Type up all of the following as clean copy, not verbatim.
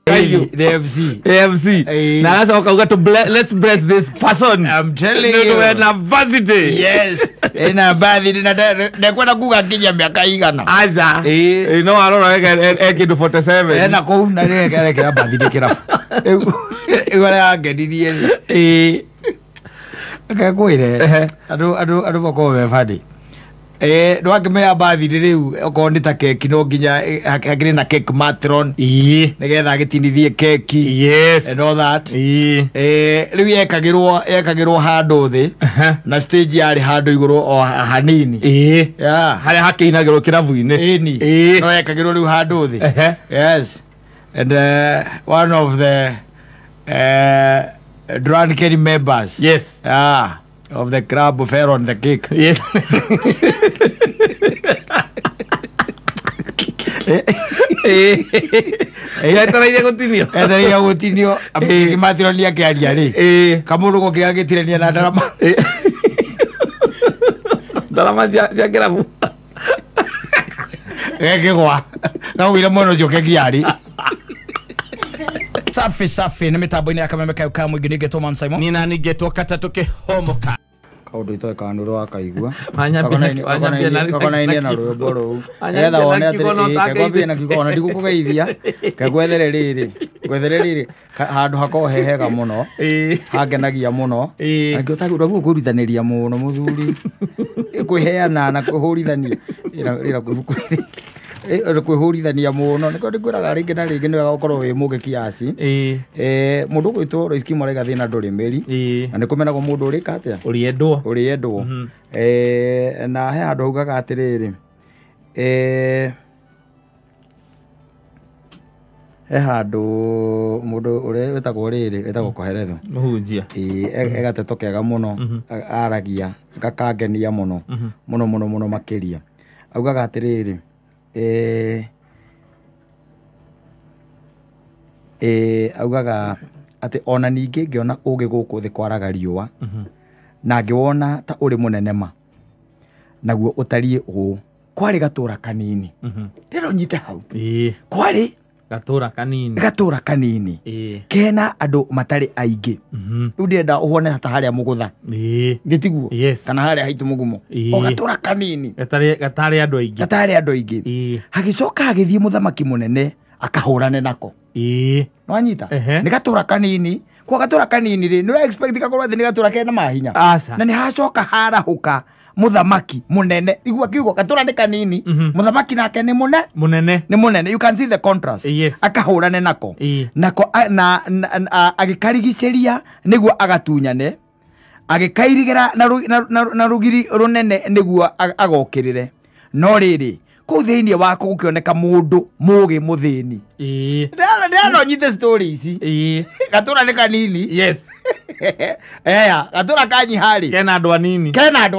AFC. Na sasa wakauga to let's bless this person. I'm telling you. Na varsity. Yes. Na varsity na kwenda kuga kinya miaka igana. Aza. No arora ekindu 47. Na ko na kera varsity kera. Igora ngedirie. Akakwire. Adu bako be fadi. No akimea bathi riu okondi ta keki no nginya hakiri na cake matron nigetha gitindithie keki and all that riu yekagirwo handu thi na stage yari handu iguru o hanini haria hakiinagirwo kirabu-ini no yekagirwo riu handu thi yes and one of the drunken members of the club fell on the cake. Yes. Etaraire gutinio api matronia ke aria ri kamuru go kia gitirenia na darama ya kirabu gwa na wira mono cio ke giari safi ni mitambo-ini ya Kameme Kauka mwingi ni Geto Man Simon ni nani Geto Kata tukihomoka kaundu itoe kanuru wakaigua akona ini na rwimbo ruu etha wone ati kegwambie na kigona ndigukugeithia kegwethere riri handu hako hehega muno hangenagia muno angĩ utaguo kuruithaniria muno muthuri kwiheana na kuhurithania ira kwibuku kwihurithania muno niko ndikwiraga ringi na ringi niwega gukorwo wi mugi kiasi mundu gwitwo Roiski Morega thina nduri meri na nikumenagwo mundu urika atia uriendwo na he handu hugaga atiriri he handu mundu uria wetagwo Koheretho muhunjia egateto kega muno aragia gakangenia muno makiria augaga atiriri augaga ati ona ningi ngiona ugi guku thi kwaraga riua na ngiwona ta uri munene ma naguo utarie u kwari gatura kanini ndiro nyite hau kwari gatura kanini kena andu matari aingi riu ndienda uhone hata haria mugutha ngitiguo kana haria haitu mugumo o gatura kanini gatari andu aingi hagicoka hagithie muthamaki munene akahurane nako no anyita ni gatura kanini kwa gatura kanini ri ni expect gakorwo thi ni gatura kena mahinya na ni hacoka harahuka muthamaki munene igua kiugo gatura ni kanini muthamaki nake ni munene you can see the contrast akahurane nako na agikarigiceria niguo agatunyane agikairigera na rugiri runene niguo agokirire no riri ku thiini wako gukioneka mundu mugi muthini ndano nyite story ici gatura ni kanini gatura kanyi hari kena andu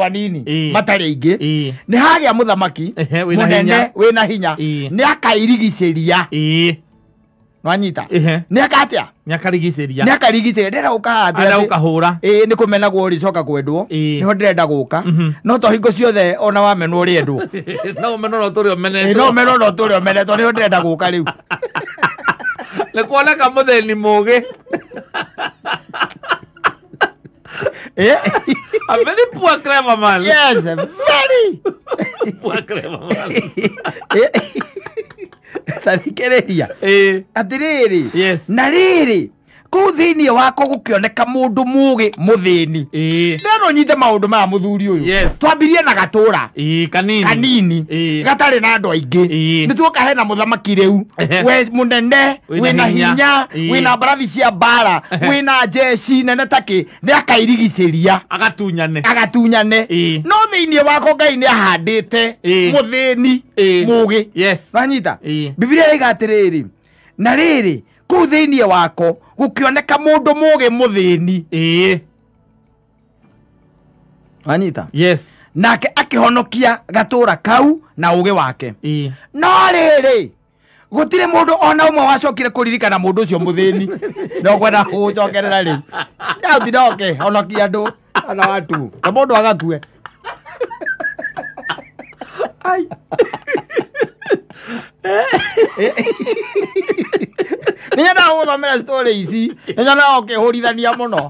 anini matari aingi ni hagia muthamaki munene wina hinya ni akairigiceria no anyita ni akatia ni akarigiceria ndera ukahata ukahura ni kumenagwo uri coka kwendwo niho ndirenda guka no to hingo ciothe ona wamenwo uri endwo no meno no turi omenetwo niho ndirenda guka riu le kuoneka mutheni mugi a very poor clever man. Yes, very poor clever man. Tarikereria atiriri yes na riri ku thiini wako gukioneka mundu mugi muthini ndano nyite maundu ma muthuri uyu twambirie na gatura kanini gatari na andu aingi nituoka hena muthamaki riu we munene wina hinya wina brathi cia bara wina jeshi nene taki ni akairigiceria agatunyane no thiini wako Ngai ni ahandite muthini mugi nanyita Biblia igatiriri na riri ku thiini wako gukioneka mundu mugi muthini anyita nake akihonokia gatura kau na ugi wake no riri gutire mundu ona umwe wacokire kuririkana mundu ucio muthini no kwenda gucokerera ri ya thiroke honokia andu ana watu na mundu agatue ai Ninyenda guthomera story ici. Ninyenda ukihurithania muno.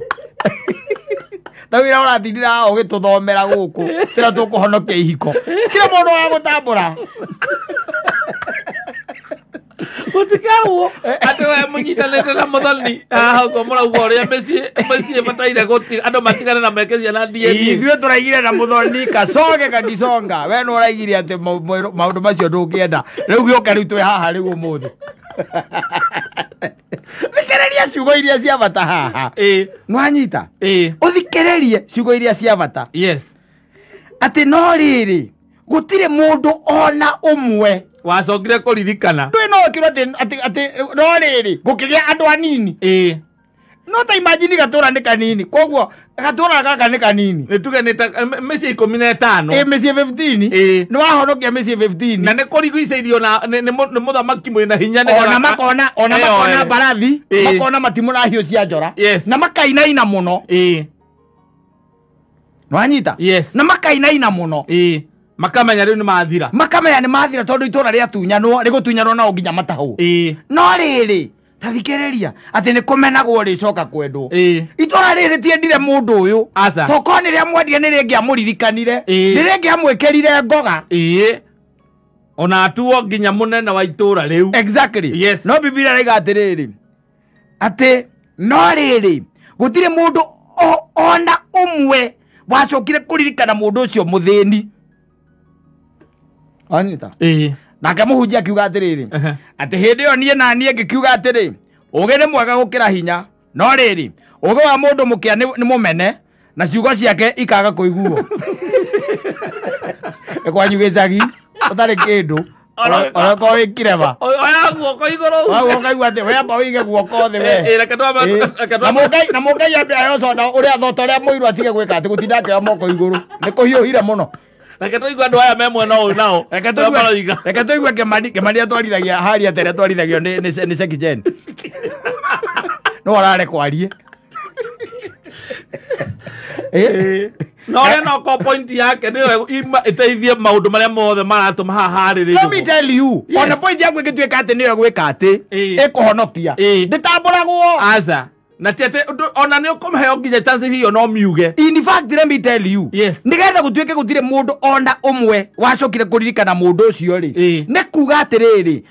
Tawira urathindira ugituthomera guku. Tira tukuhonokia ihiko. Kira mundu wa gutambura. Utikawo ando ya munyitanete na muthoni go mura ugoria mesi bataire goti ando matigana na mekezia na DNA ithuĩ tũraigire na muthoni kacoge kagisonga we no ũraigire atĩ maũndũ macio ndũngĩenda rĩu gĩoka rĩu twĩ haha rĩu ũmũthĩ thikĩrĩria ciugo iria cia bata haha nwanyita ũthikĩrĩrie ciugo iria cia bata yes atĩ no rĩrĩ gũtirĩ mũndũ ona ũmwe wacokire kuririkana ndui no kiro ati no riri gukigia andu anini no ta imagine gatura ni kanini koguo gatura gaka ni kanini nituge ni mesi 15 mesi 15 no wahonokia mesi 15 na ni kuriguiceirio na ni muthamaki mwina hinya ni ona makona barathi makona matimu na hiyo cia njora na makainaina muno nwanyita na makainaina muno makamenya riu ni mathira makamenya ni mathira tondu itura ria tunyanwo rigutunyanwo na unginya matahu no riri tathikiriria ati ni kumenagwo ricoka kwendwo itura riri tiendire mundu uyu toko ni ria mwendie ni ringi amuririkanire ni ringi amwekerire ngoga ona atuo nginya munene wa itura riu exactly no biblia raiga atiriri ati no riri gutire mundu ona umwe wacokire kuririkana mundu ucio muthini Anita. Nake muhunjia akiuga atiriri. Ati hindi yo nie na nie ngikiuga atiri. Uge ni mwega gukira hinya. No riri. Uge wa mundu mukia ni mumene na ciugo ciake ikaga kuiguo. Ekwanyugicagi. Utari kindu. Ora ko wikireba. Oya guoko iguru. Wa guoko ati we amba wige guoko thi we. Na mugai ambe ayo soda uria thoto ria muiru atige gwika ati gutinda ke moko iguru. Ni kuhiuhira muno. Reke tuigua andu aya memwe no uyu nao reke tuigua Kemani atwarithagia haria tere atwarithagio ni Sekijen no arare kwarie no no ko point yake niyo iteithie maundu maria mothe maratuma haha riri let me tell you ona point yake gituika ati niyo gwika ati ikuhonokia nditamburagwo aza na tete ona ni ukomheo nginya chance hiyo no miuge in fact let me tell you nigetha gutuike gutire mundu ona umwe wacokire kuririkana mundu ucio ri ne kuga atiriri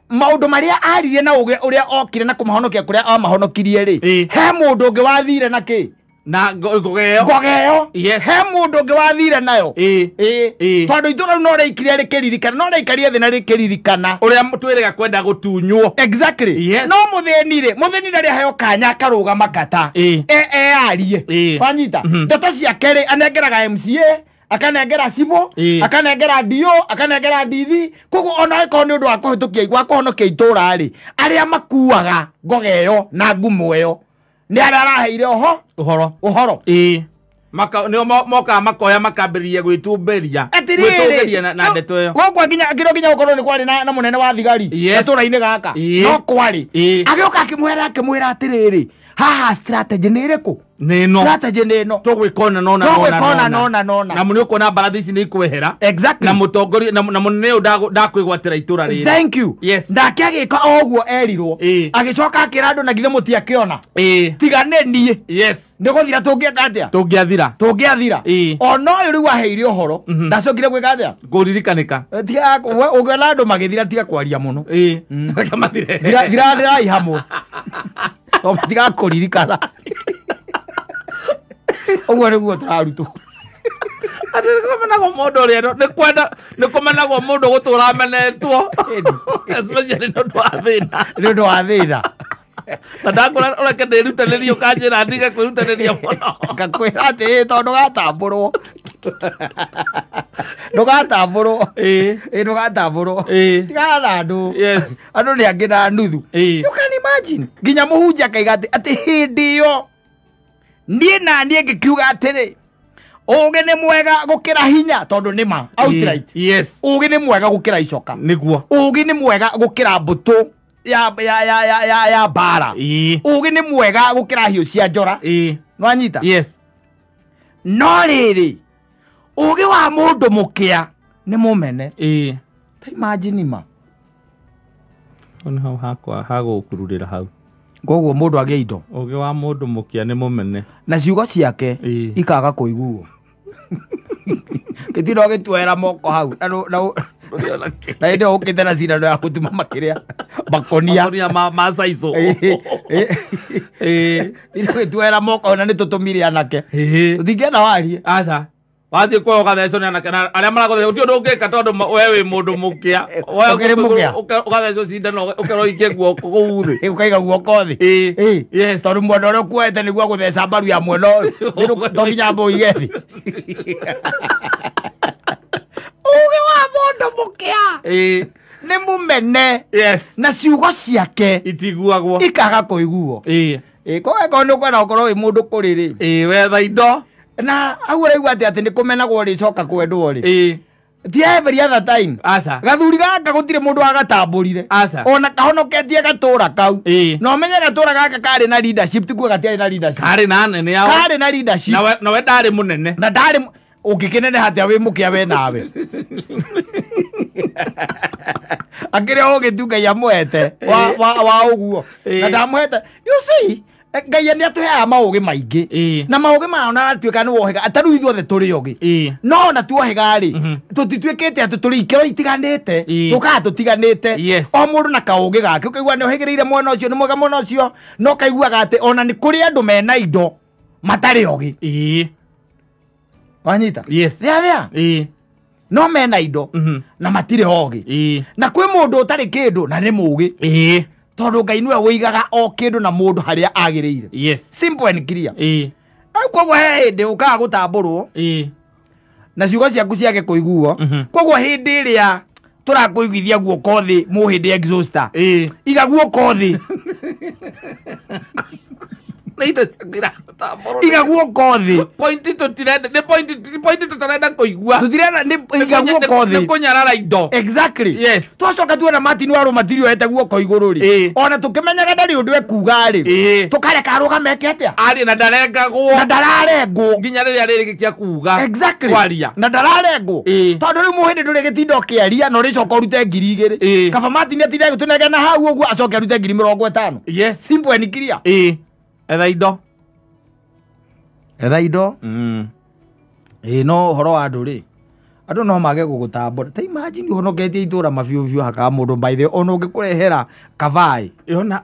maundu maria aririe na uge uria okire na kumahonokia kuria amahonokirie ri he mundu ungi wathire na ki na ngogeo he mundu ungi wathire nayo tondu itura no reikire rikiririkana no reikarie thina rikiririkana uria twiriga kwenda gutunywo exactly no muthinire ria heo kanya karuga makata arie wanyita ndeto ciake anengeraga MCA akanengera Sibo akanengera Dio akanengera Ndithi koguo ona iko ni undu wa kuhitukia wa kuhonokia itura ri aria makuaga ngogeo na ngumu iyo ni araheire uhoro maka ni moka makoya makambiriria gwitumberia na ndeto iyo gwa nginya ukorwo ni kwari na munene wa thigari atura-ini gaka no kwari agioka akimwira atiriri haha strategy ni iriku strategy nino tugwikona nona na munio kona barathi ici ni ikwehera exactly na mutongori na munene ndakwigwatira itura riri thank you ndake agika oguo erirwo agicoka akira andu na githe mutiakiona tigane nie ndiguthira tungieka atia tungiathira ona uyu riu aheire uhoro ndacokire gwika atia kuririkanika tiga ugela andu magithira tiga kwaria muno kamathire thira ihamwe tiga kuririkana uguo niguo turarutu ati komenago mundu uria ni komenago mundu gutura menetwo especially no ndwathina na ndakora ureke ndirutanirie ukanjira ndige kwirutaniria muno ngakwira ati tondu gatamburwo ndugatamburwo ndugatamburwo tigana andu andu ni angi na nuthu you can imagine nginya muhunjia kaiga ati hindi iyo nie na nie ngikiuga atiri uge ni mwega gukira hinya tondu nima outright uge ni mwega gukira icoka niguo uge ni mwega gukira mbutu ya bara uge ni mwega gukira hiu cia njora no anyita no riri uge wa mundu mukia ni mumene ta imagine ma Ona hau hakwa hagukururira hau. Koguo mundu agia indo. Ugi wa mundu mukia ni mumene. Na ciugo ciake ikaga kuiguo. Kitiro gituera moko hau. Na inde ukithera cira ndo ya gutuma makiria makonia ma saizo. Kitiro gituera moko na ni tutumire anake. Uthingena warie. Aca. Wathi kwa ugatheco ni anake na aria maragothera uti undu ungika tondu wewe mundu mukia. Wewe mukia. Ugatheco cindano ukeroikie guoko kuu thi. Ukaiga guoko thi. Yes. Tondu mwana uria kuete niguo gutheca mbaru ya mwena uyu. To nginya mbo igethi. Uge wa mundu mukia. Ni mumene. Yes. Na ciugo ciake itiguagwo. Ikaga kuiguo. Kowe kono kwena ukorwo wi mundu kuriri. Wetha indo. Na au raigua ati ni kumenagwo ri coka kwendwo ri. Ti every other time. Aca. Gathuri gaka gutire mundu agatamburire. Aca. Ona kahonoketie gatura kau. No menye gatura gaka kari na leadership tikuo gatiari na leadership. Kari na nene yao. Kari na leadership. Na we ndari munene. Na ndari ukikinene hatia wi mukia we nawe. Akire ogitunga ya mwete wa uguo. Na ndamwete. You see? Ngai ni atuheaga maugi maingi na maugi mao na atuika ni wohega ataru ithuothe turi ugi no na tuohega ri tutituikite atu turi ikero itiganite tuka tutiganite o mundu na kaugi gake ukaigua ni ohegereire mwena ucio ni mwega mwena ucio no kaiguaga ati ona ni kuri andu mena indo matari ugi wanyita thea no mena indo na matire ugi na kwi mundu utari kindu na ni mugi tondu Ngai niwe wigaga o kindu na mundu haria agiriire. Simple and clear. Koguo he hindi ukaga gutamburwo na ciugo ciaku ciage kuiguo. Koguo hindi iria turakuiguithia guoko thi mu hindi exhauster. Iga guoko thi. Iga guoko thi. Point tutirenda ni point tutarenda kuigua. Tutirenda ni iga guoko thi. Ni kunyarara indo. Exactly. Twacoka tuona Martin wa Romatirio hete guoko iguru ri. Ona tukimenyaga ndari undu ekuga ri. Tukareka arugameke atia. Ari na ndarengagwo. Na ndararengwo. Nginya riria ririgikia kuuga. Exactly. Kwaria. Na ndararengwo. Tondu ri muhindi nduri gitindo kiaria no ricoka urute 2,000. Kaba Martin atire gutunega na hau uguo acoke urute 50,000. Simple and clear. Etha indo. Etha indo. No horo wa andu ri. Andu no mage gugutambura. Ta imagine uhonoketie itura mabiu haka mundu by the ono ngikurehera kavai.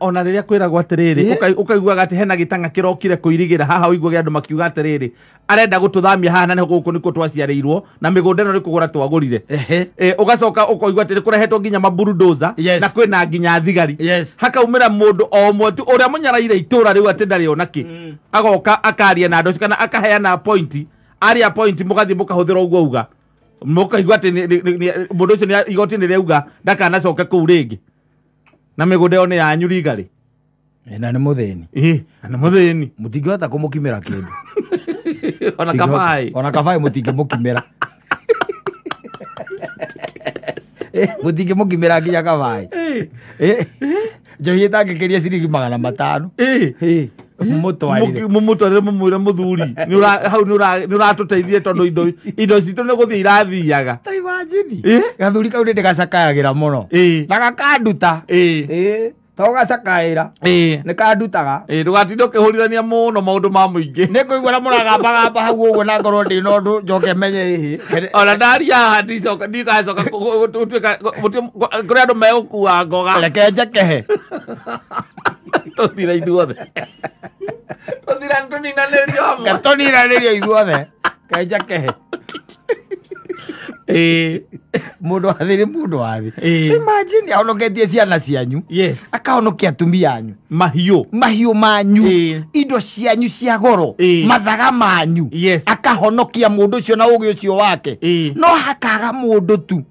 Ona riria kwiragwo atiriri ukaigua gati hena gitanga kirokire kuirigira haha uigua andu makiuga atiriri arenda gututhamia haha na guku niko twaciareirwo na migunda no rikugura twagurire. Ugacoka ukaigua atiri kurehetwo nginya maburudoza na kwina nginya thigari. Hakaumira mundu o mwetu uria munyaraire itura riu ati ndari onaki agoka akaria na andu kana akaheana point aria point mugathi mukahuthira uguo uga mukaigua ati mundu ucio ni igoti ni riuga ndakanacoke kuu ringi na migunda yo ni yanyu rigari na ni muthini na ni muthini mutingihota kumukimira kindu ona kavai mutingimukimira mutingimukimira nginya kavai njohi itangikiria ciringi 500 mumutwarire mumwire muthuri hau ni uratuteithie tondu indo citu ni guthii irathiaga ta imagine gathuri kau ni ndigacakayagira muno na gakanduta to gacakaira ni kandutaga ndugatinde ukihurithania muno maundu ma muingi ni kuigua muragamba hau uguo na ngorwo ndi no ndu njoke menye ona ndaria haha ndigacoka tuika kuri andu megukua ngoga reke njekehe tuthira ithuothe tuninanĩrio hamwe tuninanĩrio ithuothe kenjekehe mundu athiri mundu wathi imagine ahonoketie ciana cianyu akahonokia atumia anyu mahiũ manyu indo cianyu cia goro mathaga manyu akahonokia mundu ucio na ugi ucio wake no hakaga mundu tu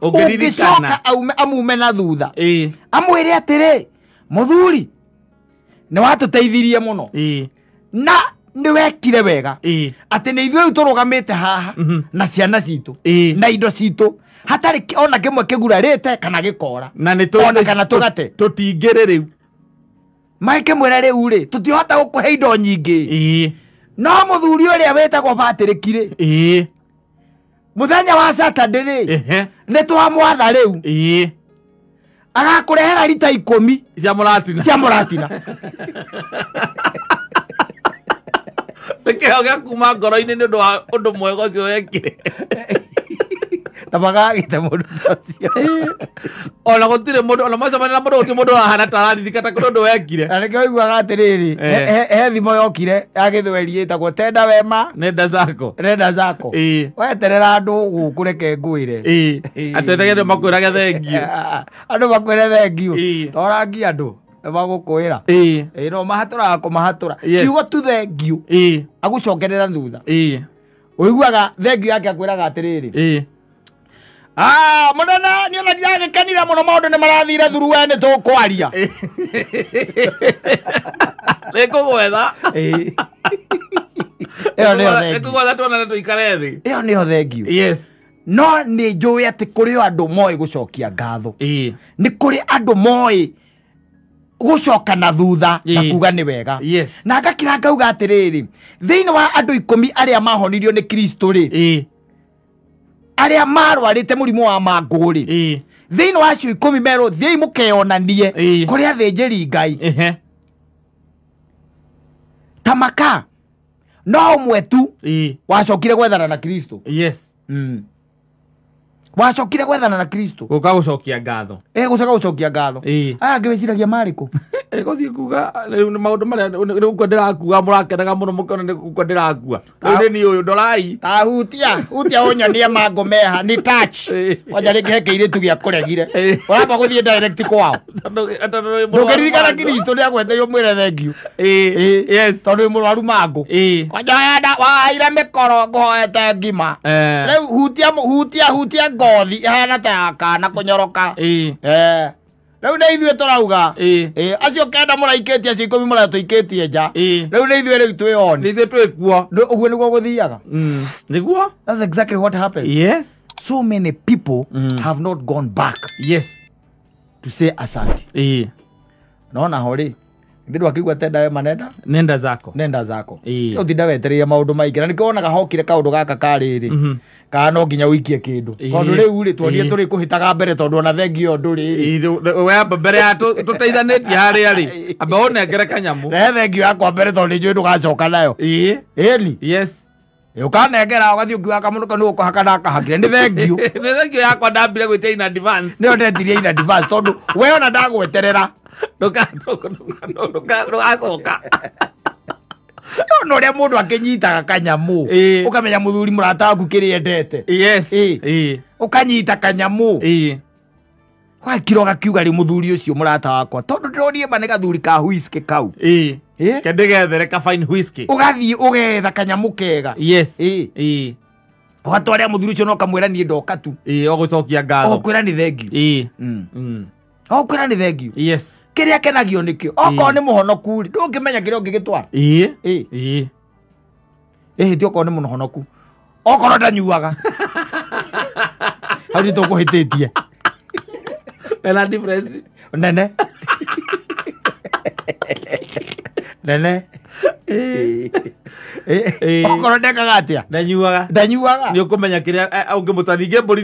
ungicoka amume na thutha amwire atiri muthuri ni watuteithirie muno na ni wekire wega ati ni ithuĩ turugamite haha na ciana citu na indo citu hatari ona kimwe kigurarite kana gikora na ni ona kana tugate tutingire riu maike mwera riu ri tutihota gukuhe indo nyingi no muthuri uria wetagwo Patrick ri muthenya wa Saturday ri ni twamwatha riu agakurehera rita 10 cia mũratina Rekeo gĩa kuma ngoro-inĩ nĩ ũndũ wa ũndũ mwega ũcio wekire tabagagĩte mũndũ ũcio ona gũtirĩ mũndũ ona macemania na mũndũ gũtirĩ mũndũ wahana ta araririkana kũrĩ ũndũ wekire na nĩkĩo ũiguaga atĩrĩrĩ he thimo yokire ya gĩthweri ĩtagwo tenda wema nenda zako weterera andũ gũkũ reke ngwĩre atetegere makwĩrage thengio andũ makwĩre thengio torangia andũ magũkwĩra no mahatũraga kũmahatũra kiugo tu thengio agũcokerera thutha ũiguaga thengio yake akwĩraga atĩrĩrĩ mũnene nĩ ona ndiragĩkenire mũno maũndũ nĩ marathire thuru we nĩ tũkwaria nĩngũgwetha nĩngũgwetha tuonane tũikare thĩ ĩyo nĩyo thengio no nĩ njũĩ atĩ kũrĩ andũ moĩ gũcokia ngatho nĩ kũrĩ andũ moĩ gũcoka na thutha na kuga nĩ wega na ngakĩra ngauga atĩrĩrĩ thĩinĩ wa andũ 10 arĩa mahonirio nĩ Kristo rĩ arĩa marwarĩte mũrimũ wa mangũ rĩ thĩinĩ wa acio 10 merwo thiĩi mũkeyonanie kũrĩ athĩnjĩri Ngai tamaka no ũmwe tu wacokire gwethana na Kristo wacokire gwethana na Kristo gũka gũcokia ngatho gũcoka gũcokia ngatho aya ngĩwĩciragia marĩkũ gũthiĩ kuga rĩu nĩ maũndũ marĩa rĩu uko ndĩrakuga mũrakenaga mũno mũkona nĩ uko ndĩrakua rĩu nĩ ũyũ ndorai hutia ũnyonie mangũ meha nĩ touch wanja rĩngĩ he kĩirĩtu gĩa kũregire ũramba gũthiĩ direct kwao ndũkĩririkana Kristo nĩ agweterio mwĩre thengio tondũ wĩ mũrwaru mangũ wanja wahaire mĩkoro ngũhoete ngima rĩu hutia ngothi ihana ta yakana kũnyoroka rĩu nĩ ithuĩ tũrauga acio 9 mũraikĩtie acio 10 mũratũikĩtie nja rĩu nĩ ithuĩ rĩu twĩoni nĩ ithuĩ twĩkuo ũguo nĩguo gũthiaga nĩguo that's exactly what happened so many people have not gone back to say asante naona hori ndĩrwa kĩigua tenda we manenda nenda zako ũtinda wetereire maũndũ maingĩ na nĩkĩwonaga hokire kaũndũ gaka karĩrĩ kana no nginya ũikie kĩndũ tondũ rĩu rĩ tuonire tũrĩ kũhĩtaga mbere tondũ ona thengio ndũrĩ we amba mbere ya tũteithanĩtie harĩa rĩ amba ũnengere kanyamũ rehe thengio yakwa mbere tondũ njũĩ ndũgacoka nayo ĩni ũkanengera ũgathiĩ ũkiuga kamũndũ kanũ ũkũhaka na akahakire nĩ thengio nĩ thengio yakwa ndambire gwĩtia in advance nĩyo ndetirie in advance tondũ we ona ndagweterera ndũgacoka no ũrĩa mũndũ akĩnyitaga kanyamũ ũkamenya mũthuri mũrata waku kĩrĩa endete ũkanyita kanyamũ wakiro gakiuga rĩ mũthuri ũcio mũrata wakwa tondũ ndĩronire ma nĩ gathuri ka whisky kau kendĩgethere ka fine whisky ũgathiĩ ũgetha kanyamũ kega ũgatwarĩra mũthuri ũcio no kamwĩra niĩ ndoka tu ũgũcokia ngatho ũkwĩra nĩ thengio ũkwĩra nĩ thengio kĩrĩa kenagio nĩkĩo okorwo nĩ mũhonoku rĩ ndũngĩmenya kĩrĩa ũngĩgĩtwara hĩndĩ okorwo nĩ mũhonoku okorwo ndanyuaga hau nĩ tũkũhĩtĩtie ena difference nene okorwo ndekaga atĩa ndanyuaga nĩ ũkũmenya kĩrĩa ũngĩmũtaringie mbũri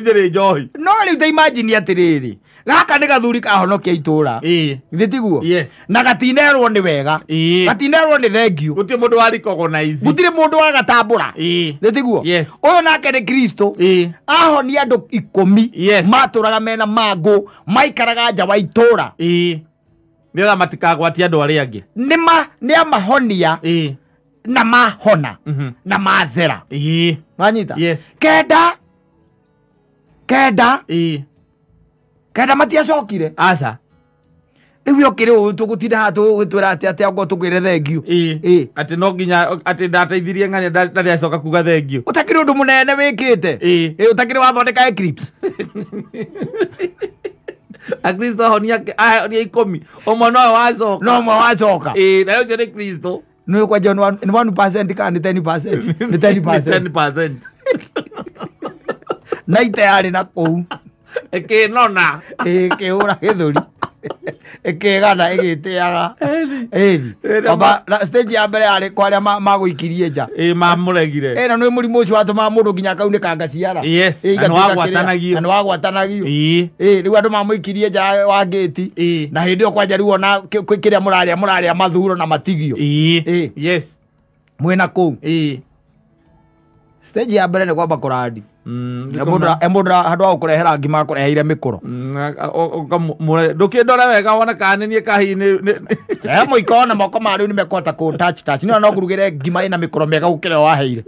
ndĩrĩ njohi no rĩu ta imagine atĩrĩrĩ gaka nĩ gathuri kahonokia itũra githĩ tiguo na gatinerwo nĩ wega gatinerwo nĩ thengio gũtirĩ mũndũ wa recognize gũtirĩ mũndũ wa gatambũra githĩ tiguo ũyũ nake nĩ Kristo ahonia andũ 10 matũraga mena mangũ maikaraga nja wa itũra nĩgetha matikagwatie andũ arĩa angĩ nĩ amahonia na mahona na mathera wanyita kenda matiacokire aca rĩu okĩrĩ ũũ tũgũtinda haha tũgũgĩtwĩra atĩ ongorwo tũkwĩre thengio atĩ no nginya atĩ ndateithirie ng'ania ndarĩ acoka kuga thengio ũtakĩrĩ ũndũ mũnene wĩkĩte ũtakĩrĩ wathondeka eclipse Kristo ahonia 10 ũmwe nowe wacoka na ũcio nĩ Kristo nĩ kwanja nĩ 1% kana nĩ 10% 10% na ite yarĩ na kũu ĩkĩnona ĩkĩhũra gĩthũri Ekegana egiteaga. Eri. Baba stage ya mbere ari kwa aria maguikirie nja. Mamuregire. Na no murimu ucio watuma mundu nginya kaune kanga ciara. Yes. Na wagwatanagio. Na wagwatanagio. Riu andu mamuikirie nja wa gate. Na hindi o kwanja riu ona kiria muraria mathuro na matigio. Yes. Mwena kuu. Stage ya mbere ni kwamba kuradi. Embodra handu wa kurehera ngima kureheire mikoro. Ndukindora wega wona kana nie kahini. Muikona moko ma riu ni mekota ku touch. Ni no ngurugire ngima ina mikoro mega gukira waheire.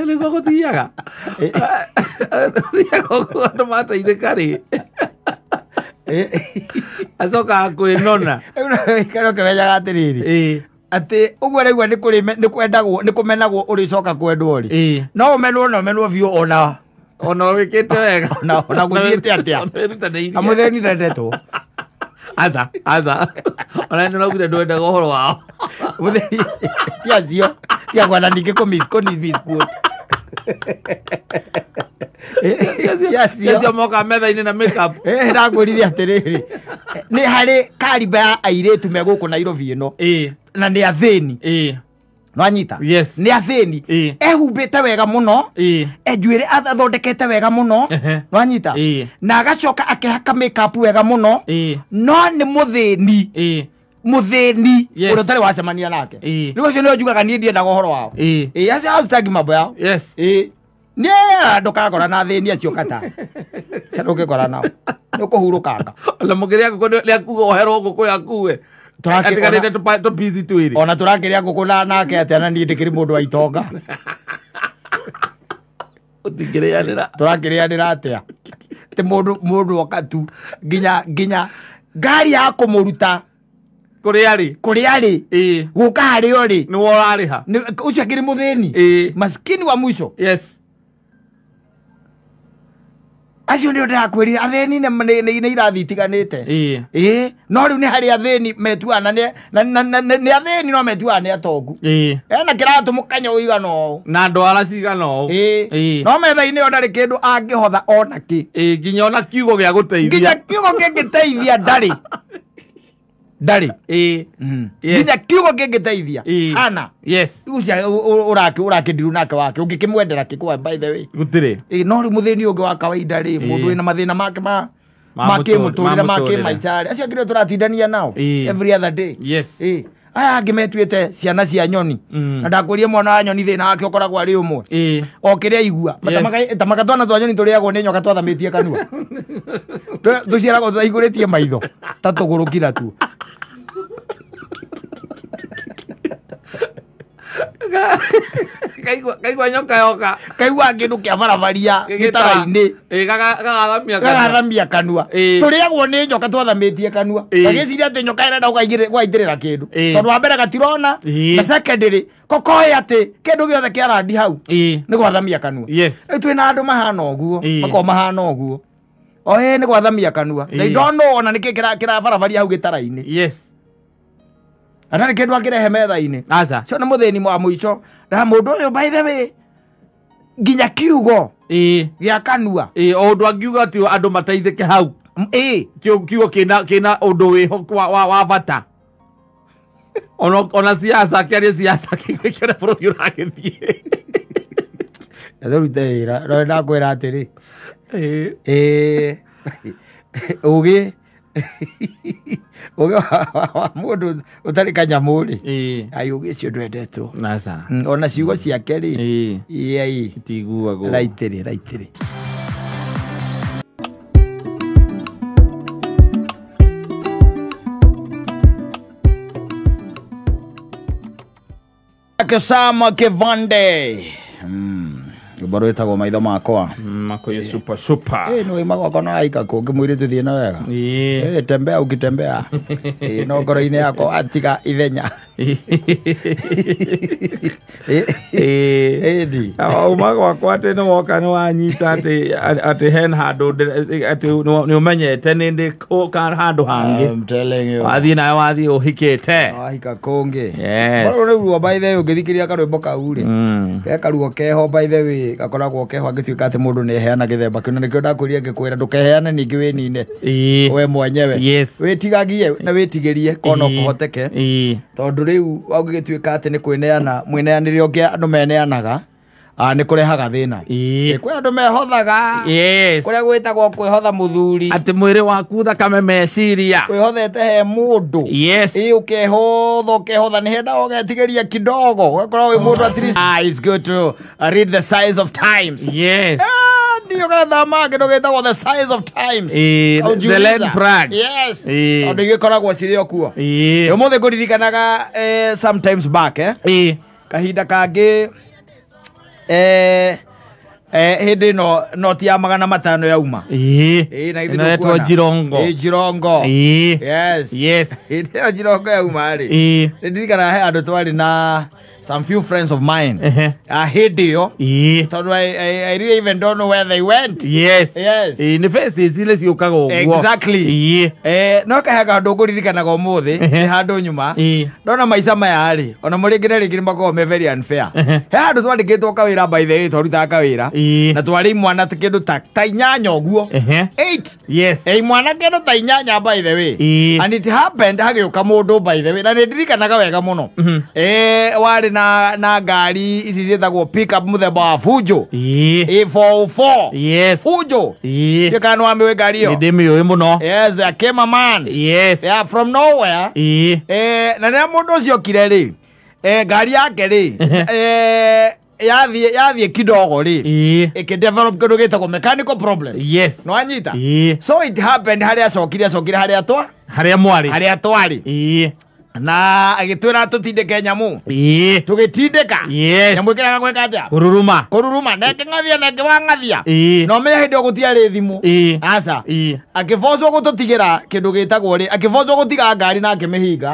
Ni go guthiaga. Ndo mata ide kari. Azoka kwinona. Karo kebeja atiriri. Ate ugwe regwa ni kwendagwo ni kumenagwo uri coka kwendwo ri no umenwo view ona wikite wega ona guthiite atia amutheni ndetwo aza ona no gure ndwenda gohoro wao mutheni tiacio tia gwana ninge ko miss quote Yacio moka metha-ini na makeup ndagwirire atiriri ni hari kariba ya airetu me guku Nairobi ino na ni atheni no anyita yes ni atheni ehumbite wega muno enjuire athondekete wega muno no anyita na agacoka akihaka makeup wega muno no ni mutheni uri tari wacemania nake riu ucio nio njugaga nie ndiendaga uhoro wao acio ausitagi mambo yao yes ni ndukagora na thini acio kata ndukigora nao nukuhurukanga ona mugiria nguko ni akuga oherwo nguko yakue turakigarite to busy twiri ona turakiria nguko nake atia na nie ndikiri mundu wa itonga utingirianira turakirianira atia ti mundu okatu ginya ngari ya kumuruta kuri ari guka hari ori ni worariha ucio akiri muthini maskini wa mwisho yes acio ndio ndakwiri atheni ne irathi tiganite no riu ni hari atheni metuana ni atheni no metuana atongu na kiratu mukanya uigano na ndwara cigano no metha-ini o ndari kindu angihotha ona ki nginya ona kiugo gia guteithia gingiteithia ndari nginya kiugo gingiteithia ana yes ucia urakindiru nake wake ungikimwendera kikwa by the way gutire no ri mutheni ungi wa kawaida ri mundu wina mathina make makimuturira makimaicari acio ngire turatindania nao every other day yes aya ngimetuite ciana cia nyoni na ndakwirie mwana wa nyoni thina wake ukoragwo ari umwe o kiria igua tamaka twana twa nyoni turiagwo ni nyoka twathamitie kanua tuciaragwo twaihuritie maitho tatugurukira tu kaigua nyoka yoka kaigua kindu kia baravaria gitara-ini gagathamia kanua turiagwo ni nyoka twathamitie kanua gagiciria ati nyoka irenda gwaitirira kindu tondu wa mbere gatirona na secondary kokoe ati kindu giothe kia randi hau ni gwathamia kanua twina andu mahana uguo mako mahana uguo ni gwathamia kanua they don't know ona niki kira baravaria hau gitara-ini yes ana kindu akirehe metha-ini aca cio ni muthini wa mwico na mundu uyu by the way nginya kiugo gia kanua o undu angiuga ati andu mateithike hau kiugo kina undu wiho wa bata ona siasa kiaria siasa kigwikira bururi uragithie rute ira ro ndakwira atiri ugi wa mundu utari kanyamuri ai ugi cio ndwendetwo ona ciugo ciake ri tiguagwo raitiri Akasama Kevande baro etagwo maitho makwa makoye super no imago kono aika ko ngimwire tuthie na wega tembea ukitembea no ngoro-ini yakwa atiga ithenya umago wakwa ati no woka no wanyita ati hen handu ati ni umenyete ni ndi ka handu hangi I'm telling you wathi na wathi uhikite aika kongi yes baro ruo by the way ungithikiria karwimbo kau ri karuo keho by the way gakoragwo keho angituika ati mundu ni ndeheana githemba kĩu na nĩkĩo ndakwĩria ngĩkwĩra ndũkeheane ningĩ wĩnine we mwenyewe wĩtigagie na wĩtigĩrie kona kũhoteke tondũ rĩu ũngĩgĩtuĩka atĩ nĩ kwĩneana mwĩneanĩre ũngĩ andũ meneanaga nĩ kũrehaga thĩna kwĩ andũ mehothaga kũrĩa gwĩtagwo kwĩhotha mũthuri atĩ mwĩrĩ waku thakame meciria kwĩhothete he mũndũ ũkehotha nĩ henda ũgetigĩria kidogo ũgakorwo wĩ mũndũ at least it's good to read the signs of times ndio gathama kĩndũ gĩtagwo the signs of times the land flags ondũ igĩkoragwo cirĩ o kuo ũmũthĩ ngũririkanaga sometimes back kahinda kangĩ hindi no ti ya 500 yauma na itwa Jirongo yes hindi ya Jirongo yauma ri ndirikana he andu twari na some few friends of mine hindi yo tondu I really even don't know where they went ni face zile ciukaga ũguo exactly no kahaga andu nguririkanaga ũmũthĩ handu nyuma ndona maica maya ri ona mũrĩ ngire rĩngĩ makoragwo me very unfair he andu twandĩkĩtwo kawĩra by the way twarutaga kawĩra na twarĩ mwana ta kĩndũ ta 8 ũguo 8 mwana kĩndũ ta 8 by the way and it happened hagĩũka mũndũ by the way na nĩndirikanaga wega mũno warĩ na ngari ici ciĩtagwo pick up mũthemba wa Fujo A404 Fujo kana wamĩũĩ ngari ĩyo ndĩmĩũĩ mũno there came a man from nowhere na nĩ mũndũ ũcio kire rĩ ngari yake rĩ yathie kidogo ri develop kĩndũ gĩtagwo mechanical problem no anyita so it happened harĩa acokire harĩa twarĩ na agĩtwĩra tũtindĩke nyamũ tũgĩtindĩka nyamũ ĩkĩraga gwĩka atĩa kũruruma na ĩkĩng'athia no menya hĩndĩ ĩyo gũtiarĩ thimũ aca akĩbocwo gũtũtigĩra kĩndũ gĩtagwo rĩ akĩbocwo gũtiga ngari na akĩmĩhinga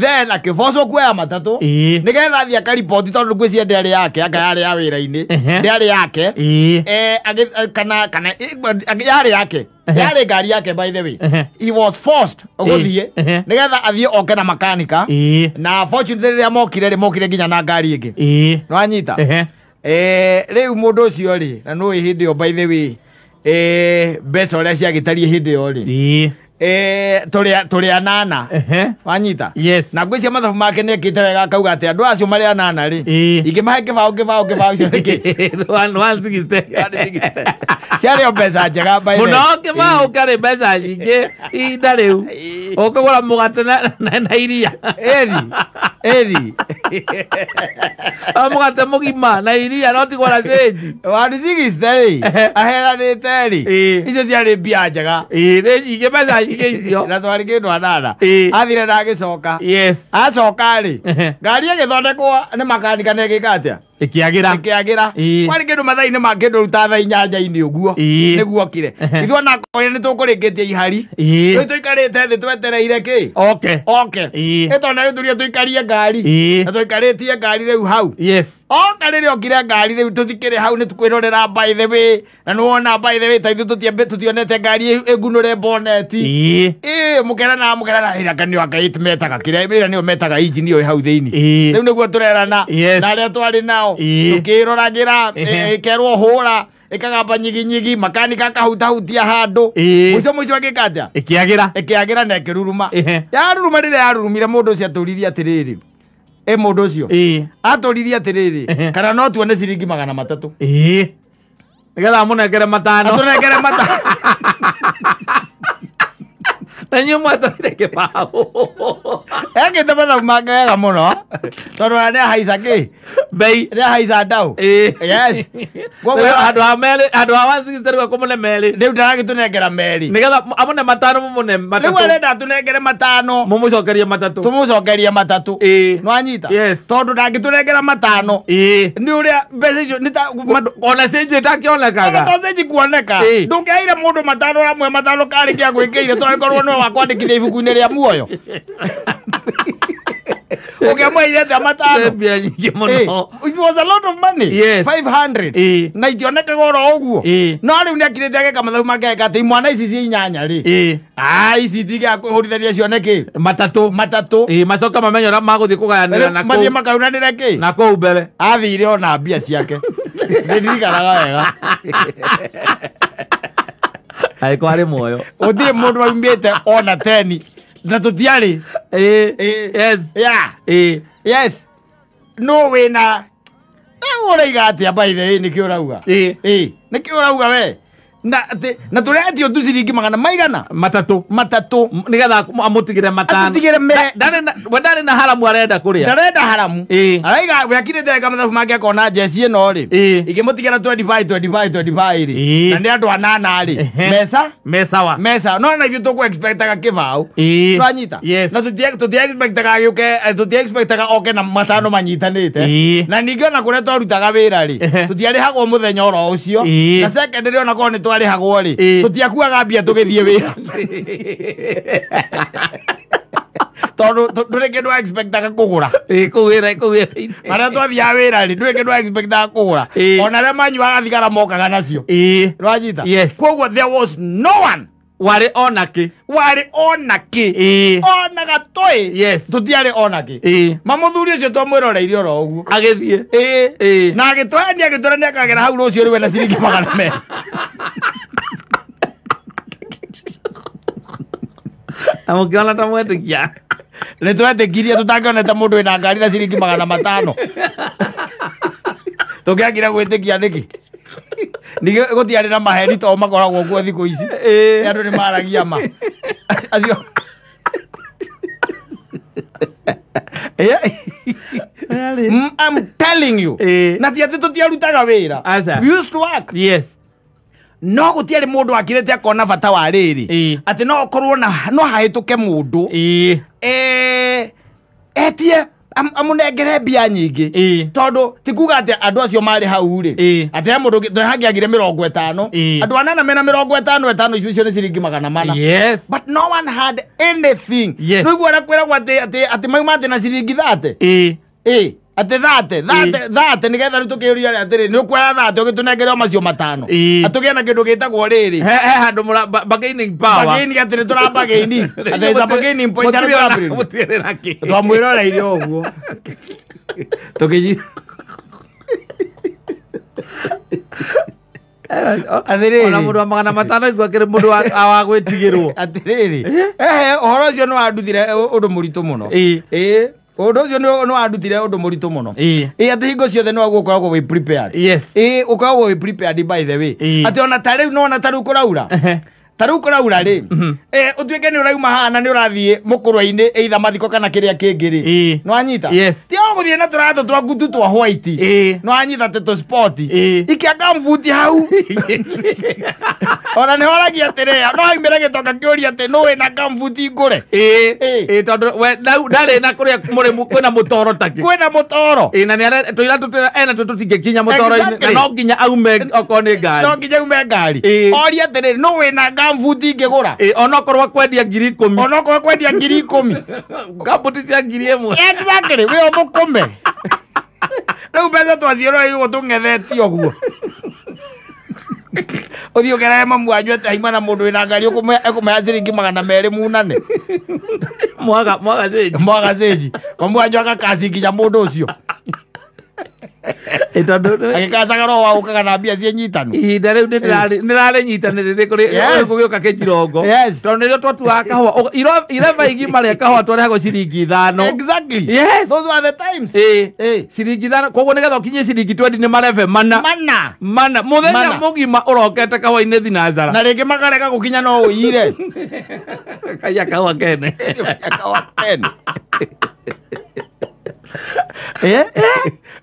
then akĩbocwo kuoya matatũ nĩgetha athiĩ akariboti tondũ ngwĩcia ndĩarĩ yake anga yarĩ ya wĩra-inĩ ndĩarĩ yake kana yarĩ yake yarĩ ngari yake by the way he was forced gũthiĩ nĩgetha athiĩ oke na makanika na fortunately rĩrĩa mokire nginya na ngari ĩngĩ no anyita rĩu mũndũ ũcio rĩ na nũĩ hĩndĩ ĩyo by the way mbeca ũrĩa ciagĩtarie hĩndĩ ĩyo rĩ tũrĩ anana wanyita na ngwĩcia mathabu make nĩekĩte wega akauga atĩ andũ acio marĩ anana rĩ ingĩmahe kĩbaũ cio nĩkĩ ciarĩ o mbeca njega mũno kĩbaũ karĩ mbeca nyingĩ ihinda rĩu ũkĩgũra mũgate na iria mũgate mũgima na iria no tigwara cĩnji wanducigiste rĩ aheranĩte rĩ icio ciarĩ mbia njega ingĩ mbeca icio na twarĩ kĩndũ anana athire na agĩcoka acoka rĩ ngari ĩgĩthondekwo nĩ makanika na ĩgĩka atĩa ĩkĩagĩra kwarĩ kĩndũ mathaa-inĩ ma kĩndũ ruta thaa 8 ũguo nĩguo okire ithuĩ nakoya nĩ tũkũrĩkĩtie ihari tũi tũikarĩte thĩ twetereire kĩ ĩtona gĩtũria tũikarie ngari na tũikarĩtie ngari rĩu hau oka rĩrĩa okire ngari rĩu tũthikĩrĩ hau nĩ tũkwĩrorera by the way na nĩwona by the way ta ithuĩ tũtionete ngari ĩgunũre boneti mũkerana ĩrakanio akaiti metaga kĩrĩa ĩra nĩyo metaga engine ĩyo hau thĩinĩ rĩu nĩguo tũrerana na arĩa twarĩ nao tukĩroragĩra ĩkerwo hũra ĩkagamba nyiginyigi makanika akahutahutia handũ mũico agĩka atĩa ĩkĩagĩra na ĩkĩruruma yaruruma rĩrĩa yarurumire mũndũ ũcio atũririe atĩrĩrĩ mũndũ ũcio atũririe atĩrĩrĩ kana no tuone ciringi 300 nĩgetha mũnengere matano na nyuĩ mwatwarire kĩbaũ ekĩte mathabu make wega mũno tondũ na nĩahaica kĩ bei nĩahaica ndaũ handũ ha 160 rĩu akũmũne merĩ rĩu ndaragĩtũnengera merĩ nĩgetha amũne matano mũmũne matatũ rĩu arenda atũnengere matano mũmũcokerie matatũ tũmũcokerie matatũ nĩwanyita tondũ ndangĩtũnengera matano nĩ ũrĩa mbeca icio ona cenji ĩtakĩonekaga to cenji kuoneka ndũngĩaire mũndũ matano ramwe matano karĩ kĩa gwĩkĩire tondũ no wakwandĩkithia ibuku-inĩ rĩa muoyo ũkĩamũire atĩa matano it was a lot of money 500 na itionekaga oro ũguo no rĩu nĩakirĩte ageka mathabu make ageka atĩ imwana ici ciĩ 8 rĩ ici tigakũhũrithanĩria cioneke matatũ macoka mamenya ũrĩa magũthiĩ kũgayanĩra mathiĩ makaunanĩre kĩ na kũu mbere athire ona mbia ciake ndirikanaga wega ai kwari moyo uthire mundu waumite ona 10 na tutiari yes yes no wina uraiga atia by the way nikio rauga nikio rauga we na turetio tu ciringi magana maigana matatu nigetha amutigire matano amutigire me ndari na haramu arenda kuria ndarenda haramu araiga yakirite kamathabu make akona jesi ino ri ikimutigira 25 ri na ndi andu anana ri mesa no na ithu tuku expectaga kibau twanyita na tuti expectaga yuke tuti expectaga oke na matano manyitanite na ningi na kuria twarutaga wira ri tutiari hagwo muthenya oro ucio na secondary ona kone twari hagwo ri tutiakuaga mbia tugithie wira ndure kindu expectaga kugura kuwira maria twathia wira ri ndure kindu expectaga kugura ona ria manyuaga thigara mokaga nacio rwanyita koguo there was no one wari onaki ona gatoi tutiari onaki mamuthuri ucio twamwiroreire oro uguo agithie na agitwani akagera hau rucio riwe na ciringi magana me amukiona ta mwetikia ni twetikirie tutangioneta mundu wina ngari na ciringi magana matano tukiagira gwitikia niki nige gutiari na maheni to makoragwo guo thiku ici andu ni maragia ma acio I'm telling you na ti ati tutiarutaga wira we used to work no gutiari mundu akirete akona bata wa riri ati no okorwo no hahituke mundu etie amunengere mbia nyingi tondu tikuga ati andu acio mari hau ri ati mundu hangiagire 50 andu anana mena 50 icio ni ciringi magana mana but no one had anything niguo rakwiragwo ati maumate na ciringi 30 ati thate nigetha tukiuria atiri ni ukwara thate ugitunengerwa macio matano atugia na kindu gitagwo riri handu bargaining power bargaining atiri turabagaini ati za bargaining point ari twamwiroreire uguo tukiji athiri ona mundu wa magana matano igwa kiri mundu wa gwitigirwo atiriri uhoro ucio no anduthire undu muritu muno undu ucio no andutire undu muritu muno ati hingo ciothe no gukoragwo we prepared ukoragwo we prepared by the way ati ona tariu no ona tariu kuraura ri utuike ni urauma hana ni urathie mukurwa-ini either mathiko kana kiria kingi ri no anyita ti guthie na turato twa gutu twa white no anyita te to sport ikiaga mvuti hau ona ni horagia atiri no haimire gitoka kiuria ati no wina kamvuti ngure tondu we ndari na kuria muri kwina mutoro taki kwina mutoro na ni ara tuira ena tutingikinya mutoro-ini no nginya aume okoni ngari no nginya aume ngari oria atiri no wina kamvuti ngigura ona korwa kwendia 10,000 ona korwa kwendia 10,000 kambuti cia 1,000 exactly we omukombe riu mbeca twaciirwo igwo tung'ethetio guo uthio gerae mamu wanyu ati haima na mundu wina ngari ukumea ciringi magana meri munane mwaga cenji mamu wanyu agakacinginya mundu ucio agikacaga no waukaga na mbia cie nyitanu ihinda riu nirari nyitaniriri kugiuka kijirongo tondu nirio twatuaga kahua ireva igima ria kahua twareagwo ciringi 5 those were the times ciringi 5 koguo nigetha ukinyie ciringi 20 ni mareve mana muthenya mugima urokete kahua-ini thinazara na ringi makarega gukinya no uire kaya kahua kene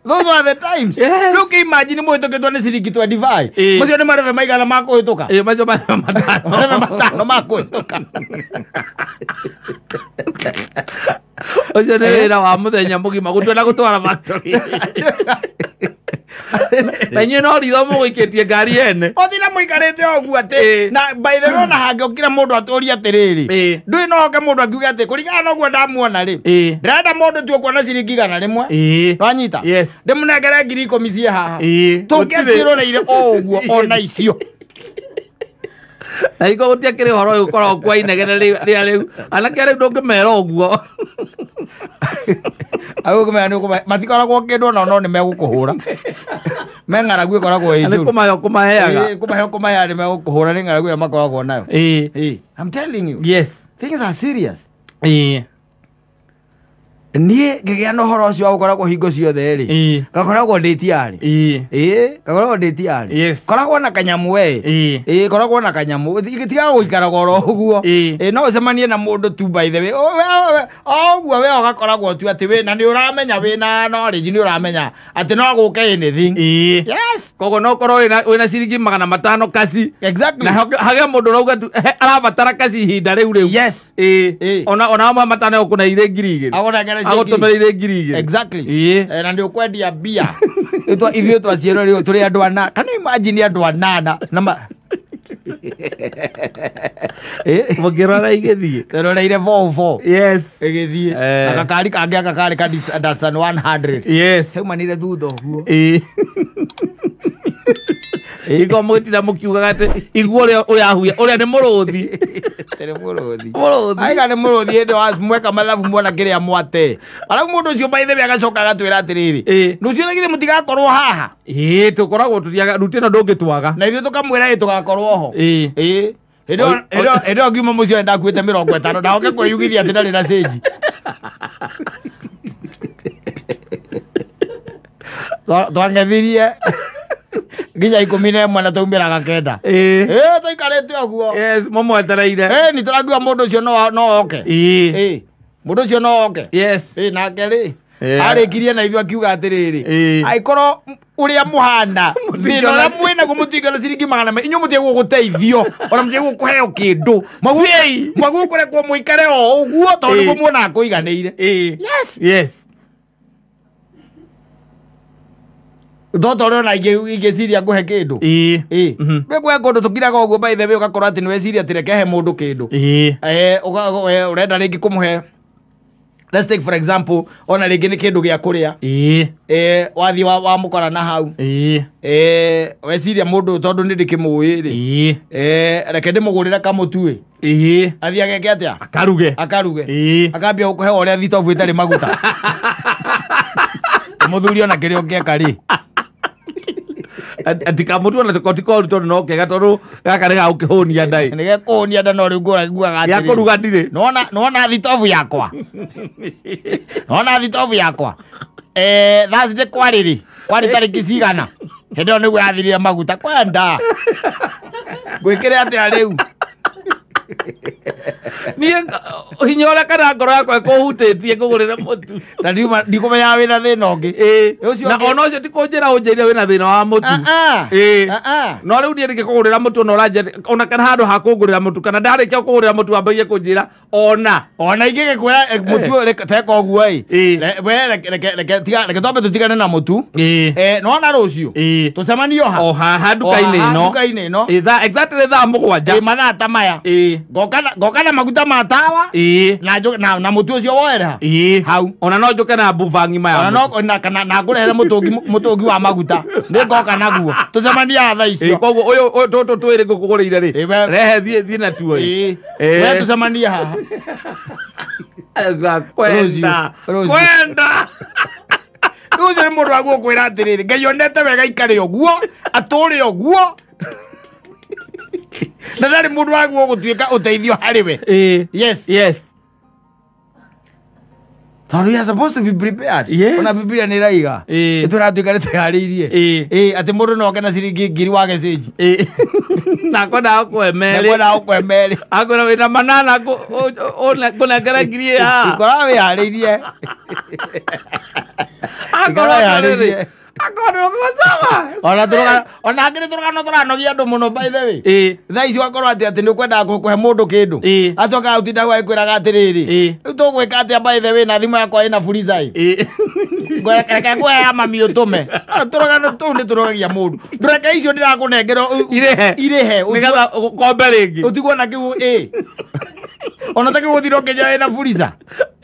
those were the times look imagine muhitũkĩtwo nĩ ciringi 25 macio nĩ mareve maigana ma kũhĩtũka macio mareve matano ma kũhĩtũka ũcio nĩ wĩra wa mũthenya mũgima gũtua na gũtwara factory na inyuĩ no ritho mũgũikĩtie ngari ene ũthira mũikarĩte ũguo atĩ na by the way ona hangĩũkire mũndũ atũrie atĩrĩrĩ ndũĩ no oke mũndũ akiuge atĩ kũringana na ũguo ndamuona rĩ ndĩrenda mũndũ tu ũkuona ciringi 100 nwanyita ndĩmũnengere 10,000 ciĩ haha tũngĩciĩroreire o ũguo ona icio na iko gutia kiri horo uyu korwo kwa inegene ria riu anake riu ndungimera uguo ayo kumenya ni matikorago kindu no ni megukuhura Mengaragu koragwo ijuru kumaheaga kumaheaga me kuhura ni ngaragu ya makoragwo nayo I'm telling you yes things are serious nie ngigea no horo cio gukoragwo hingo ciothe ri gakoragwo nditiari gakoragwo nditiari koragwo na kanyamu we koragwo na kanyamu igitiga guikara goro uguo no ucemanie na mundu tu by the way uguo we gakoragwo tu ati we na ni uramenya we na knowledge ni uramenya ati no guke anything yes kogo no korwo wina ciringi 500 kasi exactly na hage mundu rauga tu arabatara kasi ihinda riu yes ona ma matane ukuna ire ngiri agotomereire ngiri exactly na ndio kwendia bia ithio twaciero rio turi andu ana kana imagine andu anana na mugirora igithie teroreire Volvo yes igithie akakari kangia akakari ka Datsun 100 yes seumanire thutha uguo iko mutira mukiuga ati iguo uyahuya uria ni muruthi tere muruthi aiga ni muruthi ndo mweka mathabu mwana kiria mwate alafu mundu ucio baithe agacoka agatwira atiriri nucio nigire mutigakorwo haha tukoragwo tutiaga rutino ndungitwaga na ithu tukamwira tugakorwo ho ndo ngiuma mucio ndakuite 50 na oke kwiyugithia ati ndari na stage twangethirie nginya 11 na tumbiraga kenda tuikarete oguo yes momwetereire ni turagiwa mundu ucio no oke mundu ucio no oke yes nake ri arikirie na ithu akiuga atiriri aikoro uria muhanda thina uria mwina gumutigana ciringi 100 inyu mutigwo guteithio ona mutigwo kuheo kindu magu kurekwo muikare o uguo tondu muona kuiganeire yes Toto rero na igeciria nguhe kindu we gwe kundu tukiraga uguo by the way ugakorwo ati niwe ciria tireke he mundu kindu urenda ringi kumuhe let's take for example ona ringi ni kindu gia kuria wathi wa mukora na hau we ciria mundu tondu ni ndikimui ri reke ndimugurira kamutue athi ageke atia akaruge akambia gukuhe uria thitobu itari maguta muthuri ona kirio ngeka ri atika mutu na tukotiko tondu no kega tondu gaka rega ukihonia ndai ni gekuhonia nda no rigura guaga ati ya kuruga ndire nona thitobu yakwa Thursday kwari tariki cigana hendo ni gwathiria maguta kwenda gwikire ati ariu ni hinyora kana ngoro yakwa kuhutitie kugurira mutu na ndikumenya wina thina ungi na ona ucio tikunjira unjire wina thina wa mutu no riu ndie ngikugurira mutu no ranje ona kana handu ha kugurira mutu kana ndarikia kugurira mutu ambagie kunjira ona ingige kwira mutu teka uguo we reke tombe tutigane na mutu no na rucio tucemanio haha nduka-ini ino exactly thaa mugwanja mathaa ta maya ngoka na maguta ma tawa na mutu ucio woera hau ona no njuke na buvangi maya ona na ngurehere mutungi wa maguta ni ngoka naguo tucemania thaa icio koguo uyu tutu twiri ngukugurire ri rehe thie na tuo we tucemania haha kwenda rucio ni mundu wa gukwira atiriri ngai onete wega ikare oguo aturi oguo na ndari mundu wa gutuika uteithio hariwe yes tondu you are supposed to be prepared ona Biblia ni raiga turatuika ni twihariirie ati mundu no kena ciringi ngiri wa geceji na kwenda kwemere akona wina manana kuna ngara ngiri ya ikora wihariirie ona ngiri turanogia andu muno by the way thaa ici wakorwo ati ni ukwenda kuhe mundu kindu acoka utinda gwikwiraga atiriri riu tugwika atia by the way na thimu yakwa ina furizai reke ngwe ya mami utume turagano tu ni turogagia mundu ndureke icio ndirakunengera irehe nigetha kombe ringi utigwo na kiu ona take guthiro nginya wina furiza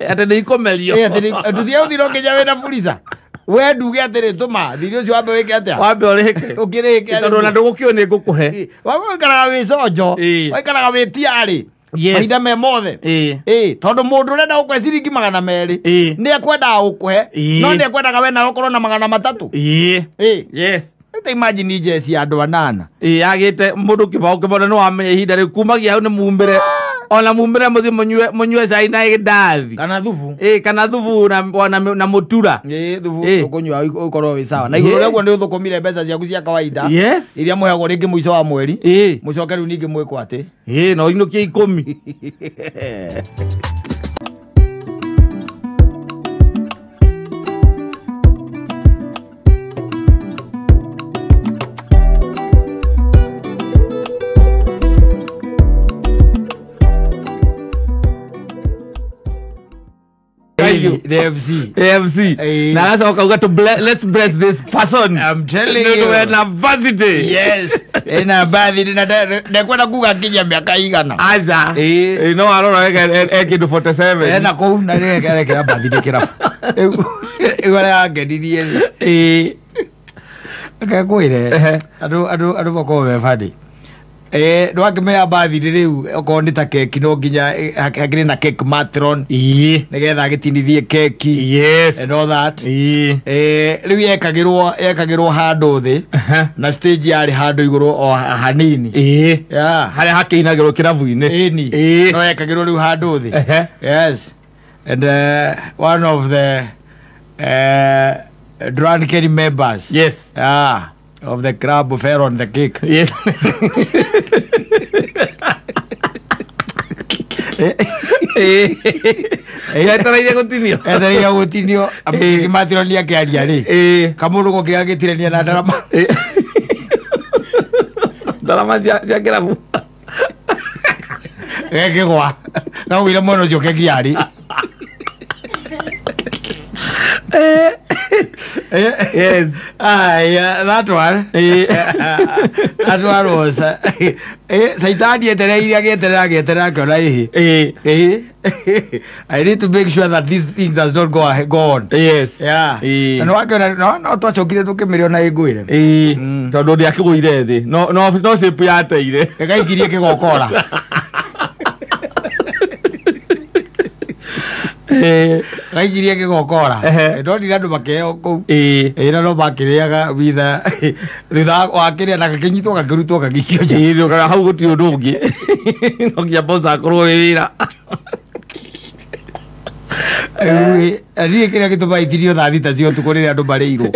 ati ni ikomerio nduthie uthiro nginya wina furiza we nduge atiri tuma thiri ucio wambe wike atia wambe urike ukirike tondu na ndugukio ni ngukuhe wagukaraga wi cojo waikaraga wi tiari mahinda me mothe tondu mundu urenda gukwe ciringi 200 ni ekwendaga gukwe no ni ekwendaga we nawe ukorwo na 300 yes imagine jesi ya andũ anana agite mundu kibao kibona no amenye ihinda riu kumagia hau ni mumbire ona mumbire muthi munywe cai na gĩndathi kana thubu kana thubu na mutura thubu kunywa ukorwo wi sawa na iguru rĩguo nĩ ũthũkũmire mbeca ciaku cia kawaida iria mũheagwo rĩngĩ mũico wa mweri mũcoke rĩu ningĩ mwĩkwo atĩ no inũkie 10 AFC. Now that's how we got to let's bless this person. I'm telling you. University. Yes. Ina baadhi na kwenda kuga kinya miaka igana. Aza. No arora ekidu 47. Na ko na kera baadhi kera. Igora ngedirie. Akakwire. Adu bako be fadi. No akimea bathi riu okorwo ta keki no nginya hakiri na cake matron nigetha gitinithie keki and all that riu yekagirwo handu thi na stage yari handu iguru o hanini haria hakiinagirwo kirabu-ini no yekagirwo riu handu thi yes and one of the drunken members of the club fell on the cake. Yes. Etaraire gutinio amatironia kiaria ri kamuru gukira gitirenia na ndarama ndarama cia kirabu gekigwa na wira mono cio kegiari yes. Yeah, that one. That one was. Saitani eterera kona ihi. I need to make sure that these things does not go on. Yes. Yeah. No wakona no twachokire tukimiriona iguire. Tondu ndi akiguire thi. No sipu yateire. Ekaikirie kigokora. Gaikirie kigokora ndonire andu makeo kou ina no makiriaga bitha thutha wakiria na gakinyitwo gakirutwo gagikio nja kana hau guti undu ungi no nginya boss akorwo wira ari kiria gitumaitirio tha thita cio tuko riria andu mariirwo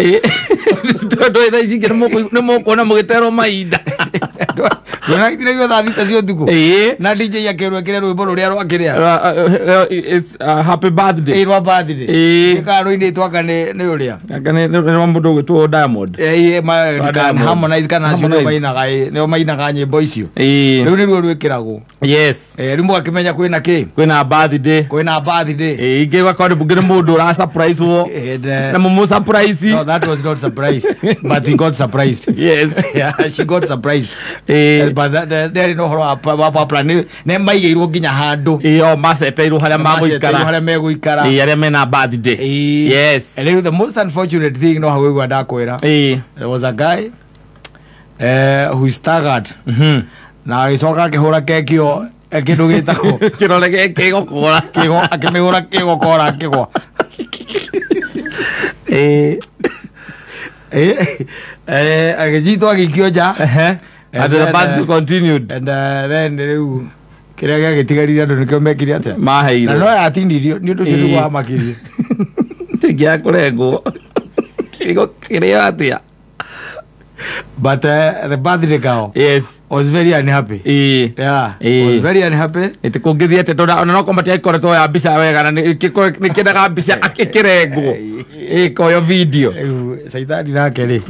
ndo tha ici nĩ mũkuona mũgĩterwo mahinda Yona itire tha thita cio tuko na DJ akerwo kire rwimbo ruria rwakiria it's happy birthday rwa birthday karo ine twaka ni uria akane ni mundu gwitwo Diamond Harmonize kana cio no mainaga nyimbo icio riu niruo rwikiragwo yes rimu akimenya kwina kwina birthday ingi gakore bugire mundu ura surprise wo na mumu surprise no that was not surprise but he got surprised yes yeah she got surprised but there no horo wa plan ne maigeirwo nginya handu o maseteirwo haria meguikara aria mena birthday yes and the most unfortunate thing no how we ndakwira there was a guy who staggered na agicoka akihura keki o kindu gitako kirore kigokora akimihura kigokora akigwa agijitwa agikio nja and the birthday continued and then riu kiria gagitigarire andu nikio mekire atia maheirwo na no atindirio ni undu cio wa makirie tigia kurengwo kiria atia but the birthday girl was very unhappy was very unhappy ite kungithiete tonda ona no komati aikoretwo ya mbica wega na nikendaga mbica akirengwo ikoyo video saitani nake ri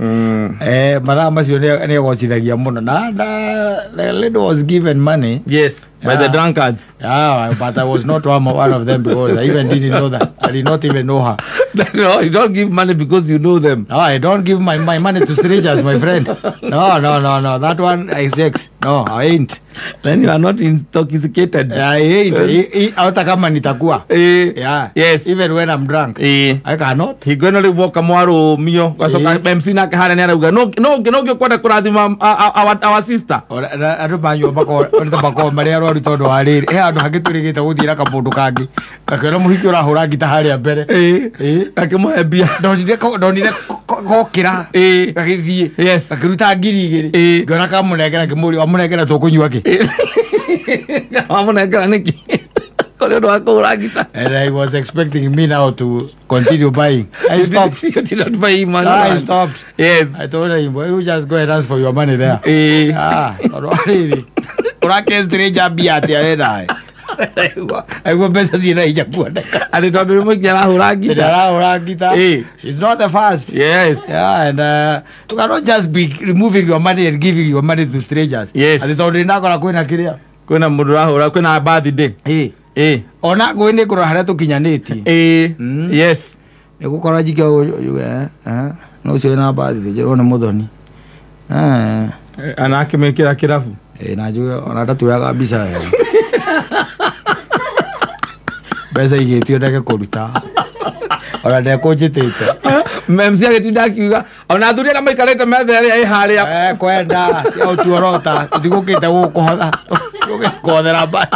mathaa macio ni gocithagia muno na the lady was given money by the drunkards but I was not one of them because I even didn't know that. I did not even know her. No, you don't give money because you know them. No, I don't give my money to strangers, my friend. No, that one is sex. No, I ain't. Then you are not intoxicated. I ain't. Hata kama nitakuwa. Yes. Even when I'm drunk. I cannot. He going to walk mwaro mio kwa soka MC na kahara ni arauga no kwenda kurathima our sister. Ado banyo bako bako mariaro ni tondu wa riri he andu hagiturigite guthira kamundu kangi akera muhiki urahura ngita haria mbere akimuhe mbia ndonire gokira agithie akiruta ngiri igiri ngona kamunengera kimuri amunengera tukunyua ki amunengera niki kole ndo akura ngita. And I was expecting me now to continue buying. I stopped. You did not buy money. I stopped. Yes. I told him, boy, you just go and ask for your money there. Already. Urake stranger biati aenda. Aigo pesa zina ijakuoneka. Ali tondu mwingi arahura ngita. She's not the first. Yes. Yeah, and you cannot just be removing your money and giving your money to strangers. Yes. Ali tondu ndakora kwina kiria. Kwina mundu rahura kwina birthday. Ona gwini kura haria tukinyaniti. Yes. Egukora jike no ucio na birthday jero ne muthoni. Anake mekira kirafu. Na juge ona tatuyaga mbica. Besa igitio ndake kuruta. Ora ndekujitite. Memsi agitinda akiuga ona thuri na maikarite metha ria haria. Kwenda ya utuorota ndigukite gukuhotha. Gukuthera ba.